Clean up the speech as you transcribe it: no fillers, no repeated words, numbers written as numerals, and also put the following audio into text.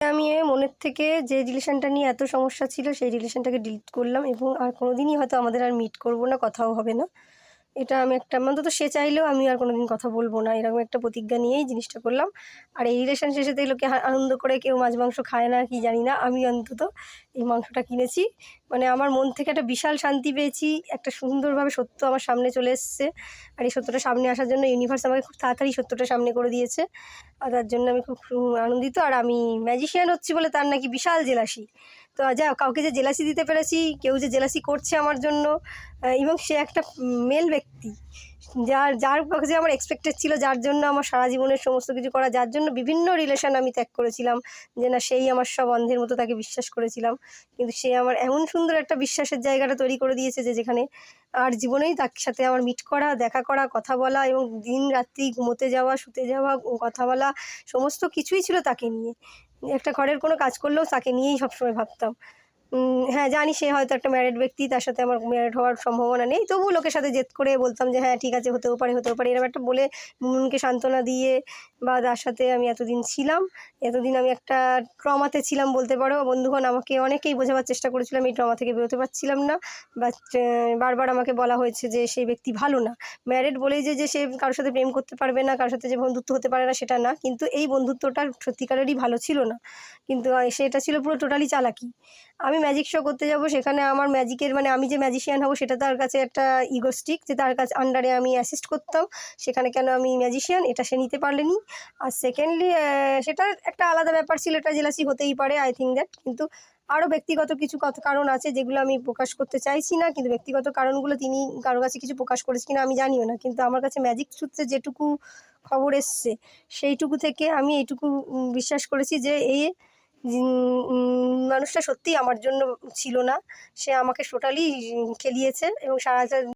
আমি মনের থেকে যে রিলেশনটা নিয়ে এত সমস্যা ছিল সেই রিলেশনটাকে ডিলিট করলাম এবং আর কোনোদিনই হয়তো আমাদের আর মিট করবো না, কথাও হবে না। এটা আমি একটা অন্তত সে চাইলেও আমি আর কোনোদিন কথা বলবো না, এরকম একটা প্রতিজ্ঞা নিয়েই জিনিসটা করলাম। আর এই রিলেশন শেষেতে লোকে আনন্দ করে কেউ মাছ মাংস খায় না কি জানি না, আমি অন্তত এই মাংসটা কিনেছি। মানে আমার মন থেকে একটা বিশাল শান্তি পেয়েছি, একটা সুন্দরভাবে সত্য আমার সামনে চলে এসছে। আর এই সত্যটা সামনে আসার জন্য ইউনিভার্স আমাকে খুব তাড়াতাড়ি সত্যটা সামনে করে দিয়েছে। আর তার জন্য আমি খুব আনন্দিত। আর আমি ম্যাজিশিয়ান হচ্ছি বলে তার নাকি বিশাল জেলাসি। তো যা কাউকে যে জেলাসি দিতে পেরেছি, কেউ যে জেলাসি করছে আমার জন্য, এবং সে একটা মেল ব্যক্তি, যার যার কাছে আমার এক্সপেক্টেড ছিল, যার জন্য আমার সারা জীবনের সমস্ত কিছু করা, যার জন্য বিভিন্ন রিলেশন আমি ত্যাগ করেছিলাম, যে না সেই আমার সব অন্ধের মতো তাকে বিশ্বাস করেছিলাম। কিন্তু সে আমার এমন সুন্দর একটা বিশ্বাসের জায়গাটা তৈরি করে দিয়েছে যে যেখানে আর জীবনেই তার সাথে আমার মিট করা, দেখা করা, কথা বলা এবং দিন রাত্রি ঘুমোতে যাওয়া, শুতে যাওয়া, কথা বলা, সমস্ত কিছুই ছিল তাকে নিয়ে। একটা ঘরের কোনো কাজ করলেও তাকে নিয়েই সবসময় ভাবতাম। হ্যাঁ, জানি সে হয়তো একটা ম্যারিড ব্যক্তি, তার সাথে আমার ম্যারিড হওয়ার সম্ভাবনা নেই। তবুও লোকের সাথে জেদ করে বলতাম যে হ্যাঁ ঠিক আছে, হতেও পারে, হতেও পারে, এরকম একটা বলে মনকে সান্ত্বনা দিয়ে বা তার সাথে আমি এতদিন ছিলাম। এতদিন আমি একটা ট্রমাতে ছিলাম বলতে পারো। বন্ধুগণ আমাকে অনেকেই বোঝাবার চেষ্টা করেছিলাম, এই ট্রমা থেকে বেরোতে পারছিলাম না। বাট বারবার আমাকে বলা হয়েছে যে সেই ব্যক্তি ভালো না। ম্যারিড বলেই যে সে কারোর সাথে প্রেম করতে পারবে না, কারোর সাথে যে বন্ধুত্ব হতে পারে না সেটা না, কিন্তু এই বন্ধুত্বটা সত্যিকারেরই ভালো ছিল না। কিন্তু সেটা ছিল পুরো টোটালি চালাকি। আমি ম্যাজিক শো করতে যাব, সেখানে আমার ম্যাজিকের মানে আমি যে ম্যাজিশিয়ান হব সেটা তার কাছে একটা ইগোস্টিক, যে তার কাছে আন্ডারে আমি অ্যাসিস্ট করতাম, সেখানে কেন আমি ম্যাজিশিয়ান এটা সে নিতে পারলেনি। আর সেকেন্ডলি সেটার একটা আলাদা ব্যাপার ছিল, এটা জেলাসি হতেই পারে, আই থিঙ্ক দ্যাট। কিন্তু আরও ব্যক্তিগত কিছু কারণ আছে যেগুলো আমি প্রকাশ করতে চাইছি না, কিন্তু ব্যক্তিগত কারণগুলো তিনি কারো কাছে কিছু প্রকাশ করেছে কিনা আমি জানিও না। কিন্তু আমার কাছে ম্যাজিক সূত্রে যেটুকু খবর এসছে সেইটুকু থেকে আমি এইটুকু বিশ্বাস করেছি যে এই মানুষটা সত্যিই আমার জন্য ছিল না। সে আমাকে টোটালি খেলিয়েছে এবং সারাটা